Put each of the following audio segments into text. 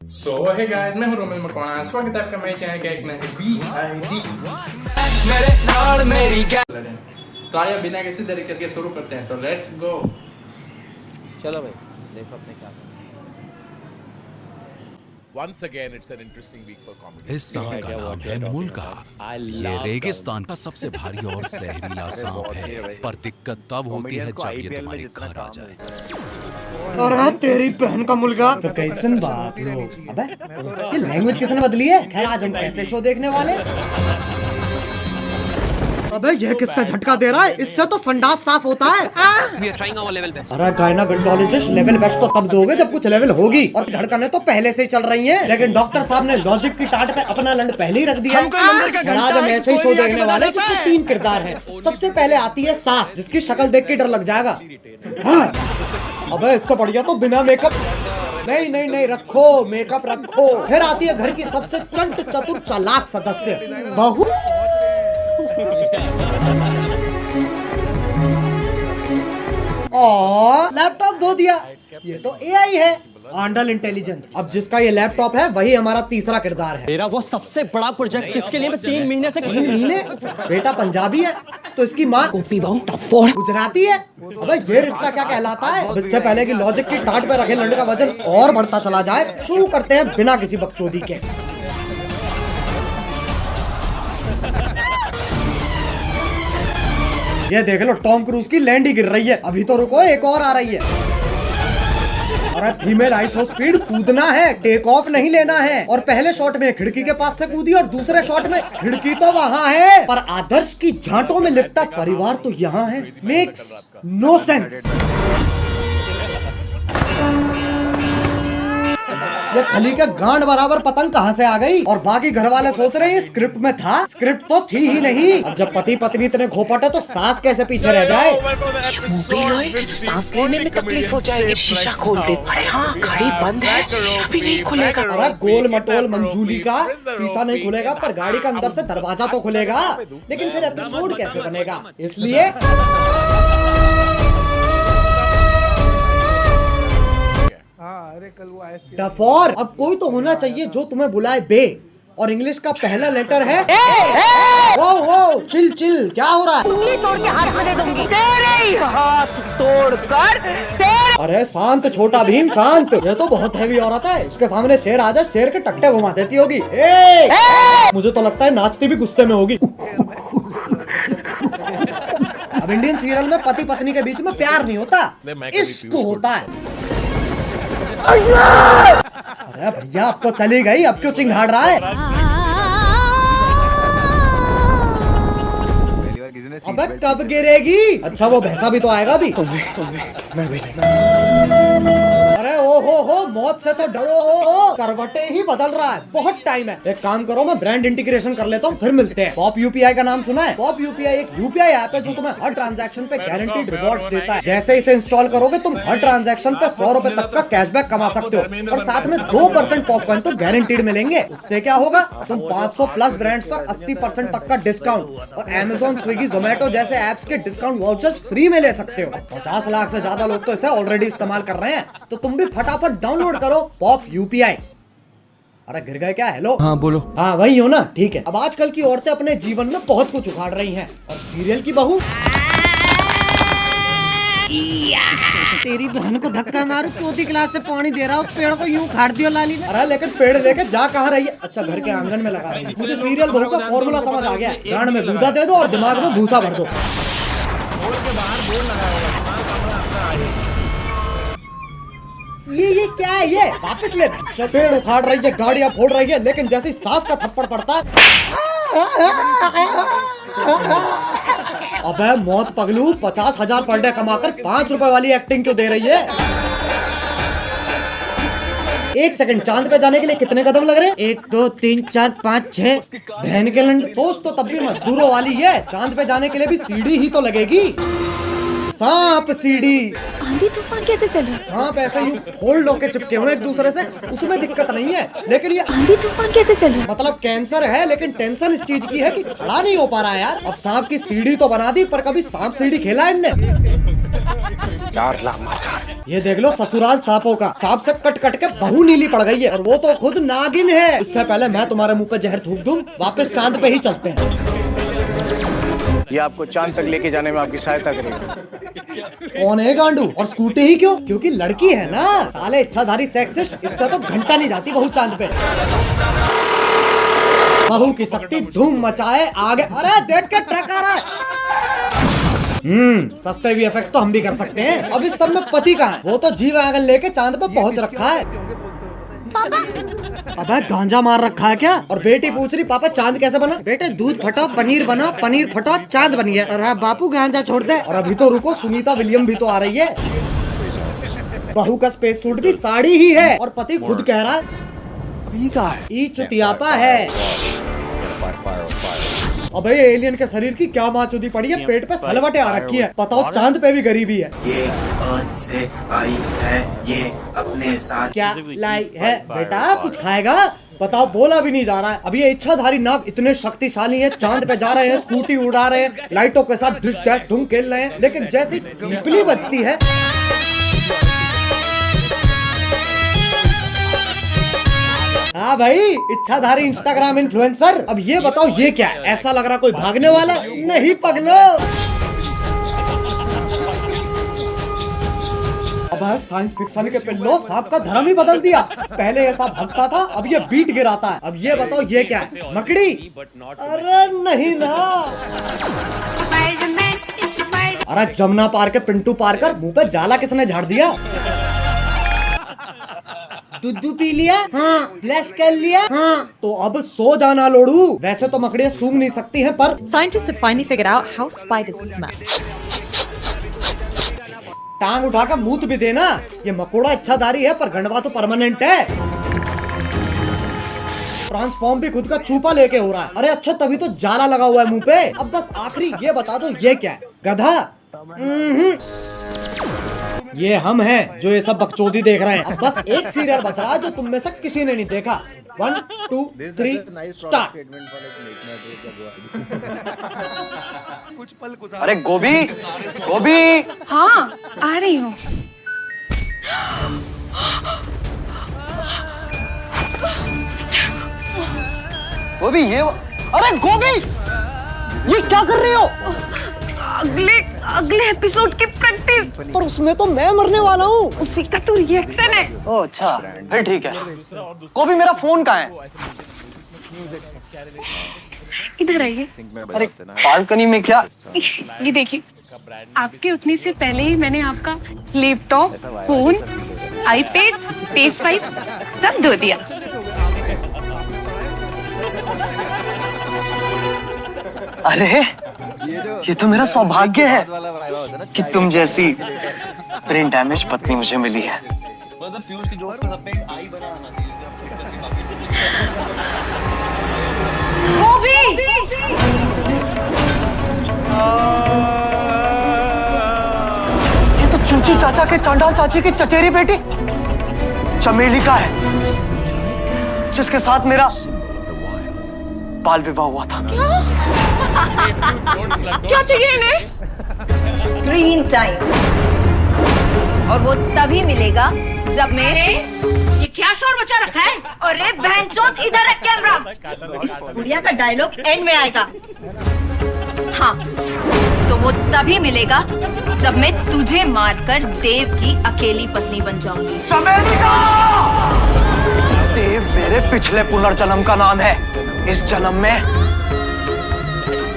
Hey guys, मैं हूं रोमिल मकवाना। स्वागत है आपका मेरे चैनल के एक नए BID। तो आइए बिना किसी तरीके से शुरू करते हैं। So let's go. चलो भाई, देखो अपने क्या करना Once again, it's an interesting week for comedy. इस सांप का नाम है मुल्का। ये रेगिस्तान का सबसे भारी और जहरीला सांप है, पर दिक्कत तब होती है जब ये तुम्हारे घर आ जाए। अरे तेरी बहन का मुल्का तो कैसन बाप लोग। अबे ये लैंग्वेज किसने बदली है? खैर आज हम कैसे शो देखने वाले। अबे ये किससे झटका दे रहा है? इससे तो संडास साफ होता है। अरे गायनाकोलॉजिस्ट लेवल बेस्ट तो तब दोगे जब कुछ लेवल होगी, और धड़कनें तो पहले से ही चल रही हैं। लेकिन डॉक्टर साहब ने लॉजिक की टाट पे अपना लंड पहले ही रख दिया है। और आज हम ऐसे ही शो देखने वाले जिसमें 3 किरदार हैं। सबसे पहले आती है सास, जिसकी शक्ल देख के डर लग जाएगा। अबे इससे बढ़िया तो बिना मेकअप। नहीं नहीं नहीं, रखो मेकअप रखो। फिर आती है घर की सबसे चंट चतुर चालाक सदस्य, बहू। लैपटॉप धो दिया। ये तो AI है, आंडल इंटेलिजेंस। अब जिसका ये लैपटॉप है वही हमारा तीसरा किरदार है। मेरा वो सबसे बड़ा प्रोजेक्ट जिसके लिए मैं 3 महीने से 3 महीने? बेटा पंजाबी है तो इसकी माँ गुजराती है। अबे ये रिश्ता क्या कहलाता है? अब इससे पहले कि लॉजिक की टाट पे रखे लंड का वजन और बढ़ता चला जाए, शुरू करते हैं बिना किसी बकचोदी के। ये देख लो, टॉम क्रूज की लैंड ही गिर रही है। अभी तो रुको, एक और आ रही है। अरे फीमेल आइसो स्पीड कूदना है, टेक ऑफ नहीं लेना है। और पहले शॉट में खिड़की के पास से कूदी और दूसरे शॉट में खिड़की तो वहाँ है, पर आदर्श की झांटों में लिपटा परिवार तो यहाँ है। Makes no sense. ये खली के गांड बराबर पतंग कहाँ से आ गई? और बाकी घर वाले सोच रहे हैं स्क्रिप्ट में था। स्क्रिप्ट तो थी ही नहीं। अब जब पति पत्नी इतने घोपट है तो सास कैसे पीछे रह जाए? तो सांस लेने में तकलीफ हो जाएगी। शीशा खोल दे। अरे हाँ, घड़ी बंद है, शीशा भी नहीं खुलेगा। अरे गोल मटोल मंजूली का शीशा नहीं खुलेगा, पर गाड़ी का अंदर से दरवाजा तो खुलेगा। लेकिन फिर एपिसोड कैसे बनेगा? इसलिए डफोर, अब कोई तो होना चाहिए जो तुम्हें बुलाए बे। और इंग्लिश का पहला लेटर है वो चिल चिल। क्या हो रहा है? उंगली तोड़ के हाथ में दे दूंगी। तेरे ही हाथ तोड़कर तेरे। अरे शांत छोटा भीम शांत। ये तो बहुत हैवी औरत है, उसके सामने शेर आ जाए शेर के टट्टे घुमा देती होगी। मुझे तो लगता है नाचती भी गुस्से में होगी। अब इंडियन सीरियल में पति पत्नी के बीच में प्यार नहीं होता, इश्क होता है। अरे भैया अब तो चली गई, अब क्यों चिंगाड़ रहा है? अबे कब गिरेगी? अच्छा वो भैंसा भी तो आएगा भी। अरे ओ हो मौत से तो डरो। करवटे ही बदल रहा है, बहुत टाइम है। एक काम करो, मैं ब्रांड इंटीग्रेशन कर लेता हूँ, फिर मिलते हैं। पॉप UPI का नाम सुना है? पॉप UPI एक UPI ऐप है जो तुम्हें हर ट्रांजैक्शन पे गारंटीड रिवॉर्ड्स देता है। जैसे इसे इंस्टॉल करोगे तुम हर ट्रांजैक्शन पे 100 रुपए तक का कैशबैक कमा सकते हो, और साथ में 2% पॉपकॉर्न तो गारंटीड मिलेंगे। उससे क्या होगा, तुम 500 प्लस ब्रांड्स पर 80% तक का डिस्काउंट और Amazon, स्विगी, जोमेटो जैसे ऐप्स के डिस्काउंट वाउचर्स फ्री में ले सकते हो। 50 लाख से ज्यादा लोग तो इसे ऑलरेडी इस्तेमाल कर रहे हैं, तो तुम भी फटाफट डाउनलोड करो पॉप UPI। अरे गिर गए क्या? हेलो हाँ बोलो। हाँ वही हो ना, ठीक है। अब आजकल की औरतें अपने जीवन में बहुत कुछ उखाड़ रही हैं, और सीरियल की बहू तेरी बहन को धक्का मारो, चौथी क्लास से पानी दे रहा, उस पेड़ को यूं उखाड़ दियो लाली ने। अरे लेकिन पेड़ लेके जा कहाँ रही है? अच्छा घर के आंगन में लगा रही है। मुझे सीरियल बहू का फॉर्मूला समझ आ गया। गांड में दूधा दे दो और दिमाग में भूसा भर दो। ये क्या है? ये वापस ले। पेड़ उखाड़ रही है, गाड़ियां फोड़ रही है, लेकिन जैसे ही सास का थप्पड़ पड़ता है अबे मौत पगलू, 50,000 पर डे कमाकर 5 रुपए वाली एक्टिंग क्यों दे रही है? 1 सेकंड, चांद पे जाने के लिए कितने कदम लग रहे हैं? 1 2 3 4 5 6। बहन के लंड, सोच तो तब भी मजदूरों वाली है। चांद पे जाने के लिए भी सीढ़ी ही तो लगेगी। सांप सीढ़ी। आंधी तूफान कैसे चल रहा है? सांप ऐसे यूं फोल्ड होके चिपके हुए एक दूसरे से, उसमें दिक्कत नहीं है। लेकिन ये आंधी तूफान कैसे चल रहा है? मतलब कैंसर है, लेकिन टेंशन इस चीज की है कि खड़ा नहीं हो पा रहा है यार। अब सांप की सीढ़ी तो बना दी, पर कभी सांप सीढ़ी खेला है इनने? ये देख लो ससुराल सांपों का, सांप से कट कट के बहू नीली पड़ गई है और वो तो खुद नागिन है। इससे पहले मैं तुम्हारे मुंह पे जहर थूक दूं, वापस चांद पे ही चलते हैं। ये आपको चांद तक लेके जाने में आपकी सहायता करेगा। कौन है गांडू? और स्कूटी ही क्यों? क्योंकि लड़की है ना। साले इच्छाधारी सेक्सिस्ट, इससे तो घंटा नहीं जाती बहू चांद पे। बहू की शक्ति धूम मचाए आगे। अरे देख के ट्रक आ रहा है। सस्ते VFX तो हम भी कर सकते हैं। अब इस सब में पति कहाँ है? वो तो जी वैगन लेके चांद पे पहुंच रखा है। अबे गांजा मार रखा है क्या? और बेटी पूछ रही पापा चांद कैसे बना? बेटे दूध फटो पनीर बना, पनीर फटो चांद बन गया। अरे बापू गांजा छोड़ दे। और अभी तो रुको, सुनीता विलियम भी तो आ रही है। बहू का स्पेस सूट भी साड़ी ही है और पति खुद कह रहा है ई चुतियापा है। अबे एलियन के शरीर की क्या माचुदी पड़ी है, पेट पे सलवटें आ रखी है। बताओ चांद पे भी गरीबी है। ये अर्थ से आई है, ये अपने साथ क्या लाई है? बेटा कुछ खाएगा? बताओ, बोला भी नहीं जा रहा है। अब ये इच्छाधारी नाग इतने शक्तिशाली हैं, चांद पे जा रहे हैं, स्कूटी उड़ा रहे हैं, लाइटों के साथ डिश डैश धूम खेल रहे हैं, लेकिन जैसी पिपली बजती है हाँ भाई, इच्छाधारी इंस्टाग्राम इन्फ्लुएंसर। अब ये बताओ ये क्या है? ऐसा लग रहा कोई भागने वाला नहीं पगलो। अब साइंस फिक्शन के पिल्लो सांप का धर्म ही बदल दिया। पहले ऐसा भगता था, अब ये बीट गिराता है। अब ये बताओ ये क्या है? मकड़ी? अरे नहीं ना। अरे जमुना पार के पिंटू पार कर मुंह पे जाला किसने झाड़ दिया? दूध पी लिया? हाँ। फ्लैश कर लिया? हाँ। तो अब सो जाना लोड़ू। वैसे तो मकड़ियाँ सूंघ नहीं सकती हैं, पर Scientists have finally figured out how spiders smell. टांग उठाकर मूत भी देना। ये मकोड़ा इच्छाधारी है पर गंडवा तो परमानेंट है। ट्रांसफॉर्म भी खुद का छुपा लेके हो रहा है। अरे अच्छा, तभी तो जाला लगा हुआ है मुंह पे। अब बस आखिरी ये बता दो ये क्या है? गधा? ये हम हैं जो ये सब बकचोदी देख रहे हैं। अब बस एक सीरियल बच रहा है जो तुम में से किसी ने नहीं देखा। 1 2 3 स्टार्ट। अरे गोभी, गोभी। हाँ आ रही हूँ। गोभी ये, अरे गोभी ये क्या कर रही हो? अगले एपिसोड की प्रैक्टिस। पर उसमें तो मैं मरने वाला हूँ। उसी का तो रिएक्शन है। ओह अच्छा, फिर ठीक है। गोभी मेरा फोन कहाँ है? इधर आइए। अरे बालकनी में क्या? ये देखिए, आपके उठने से पहले ही मैंने आपका लैपटॉप, फोन, आईपैड, PS5 सब धो दिया। अरे ये तो मेरा सौभाग्य है कि तुम जैसी ब्रेन डैमेज पत्नी मुझे मिली है। गोभी! ये तो चूची चाचा के चांडाल चाची की चचेरी बेटी चमेली का है, जिसके साथ मेरा बाल विवाह हुआ था। क्या चाहिए इन्हें? स्क्रीन टाइम, और वो तभी मिलेगा जब मैं। ये क्या शोर मचा रखा है? अरे बहनचोद, इधर है कैमरा। इस बुढ़िया का डायलॉग एंड में आएगा। हाँ, तो वो तभी मिलेगा जब मैं तुझे मारकर देव की अकेली पत्नी बन जाऊंगी। चमेली का! देव मेरे पिछले पुनर्जन्म का नाम है। इस जन्म में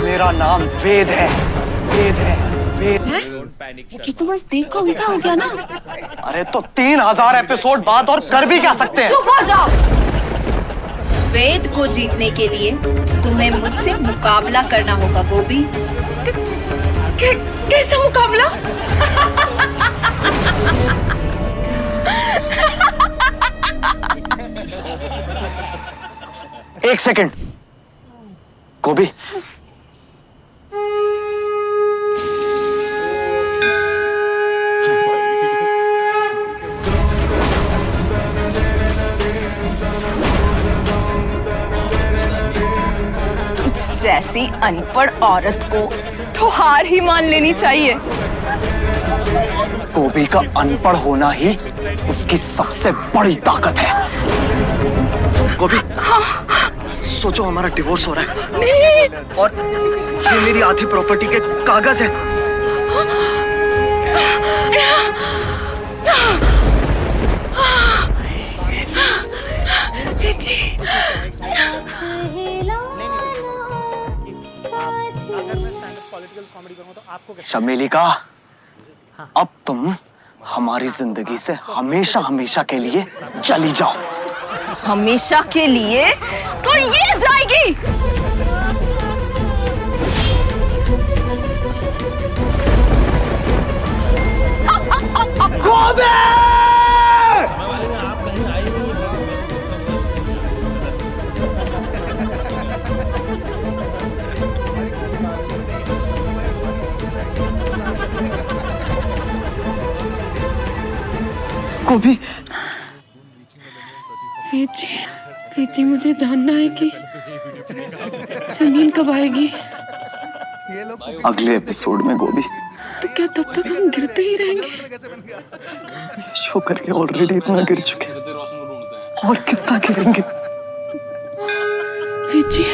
मेरा नाम वेद है। वेद है, वेद। ये तो बस देव को उल्टा हो गया ना। अरे तो 3000 एपिसोड बाद और कर भी क्या सकते हैं? चुप हो जाओ। वेद को जीतने के लिए तुम्हें मुझसे मुकाबला करना होगा गोभी। कैसा मुकाबला? एक सेकंड गोभी, तुझ जैसी अनपढ़ औरत को तो हार ही मान लेनी चाहिए। गोभी का अनपढ़ होना ही उसकी सबसे बड़ी ताकत है। गोभी, सोचो हमारा डिवोर्स हो रहा है और ये मेरी आधी प्रॉपर्टी के कागज है। शर्मिली का, अब तुम हमारी जिंदगी से हमेशा हमेशा के लिए चली जाओ। हमेशा के लिए तो ये जाएगी। गोभी! गोभी, वेद जी मुझे जानना है कि जमीन कब आएगी। अगले एपिसोड में गोभी। तो क्या तब तक हम गिरते ही रहेंगे? शो करके ऑलरेडी इतना गिर चुके, और कितना गिरेंगे? वेद जी,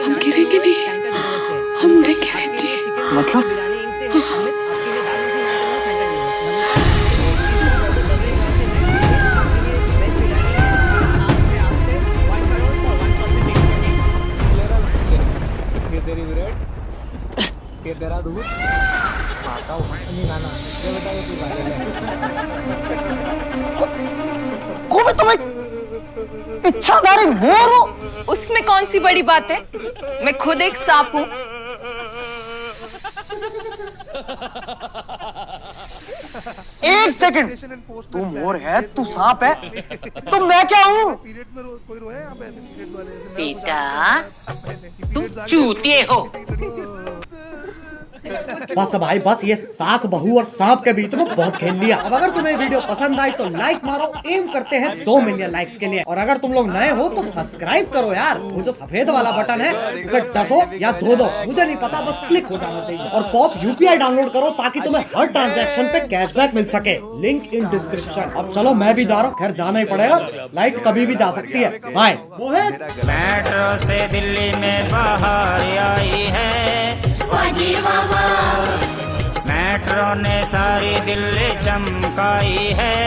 हम गिरेंगे नहीं, हम उड़ेंगे वेद जी। मतलब? गोभी, तुम्हें इच्छाधारी मोर हो? उसमें कौन सी बड़ी बात है? मैं खुद एक सांप हूँ। एक सेकंड, तू मोर है, तू सांप है, तो मैं क्या हूँ? बेटा तुम चूतिए हो। बस भाई बस, ये सास बहू और सांप के बीच में बहुत खेल लिया। अब अगर तुम्हें वीडियो पसंद आई तो लाइक मारो, एम करते हैं 2 मिलियन लाइक्स के लिए। और अगर तुम लोग नए हो तो सब्सक्राइब करो यार, वो जो सफेद वाला बटन है उसे डसो या धो दो, मुझे नहीं पता, बस क्लिक हो जाना चाहिए। और पॉप यूपीआई डाउनलोड करो ताकि तुम्हें हर ट्रांजैक्शन पे कैशबैक मिल सके, लिंक इन डिस्क्रिप्शन। अब चलो मैं भी जा रहा हूँ, खैर जाना ही पड़ेगा, लाइट कभी भी जा सकती है। बाय। मोहित, मेट्रो से दिल्ली में बाहर आई है मेट्रो ने सारी दिल्ली चमकाई है।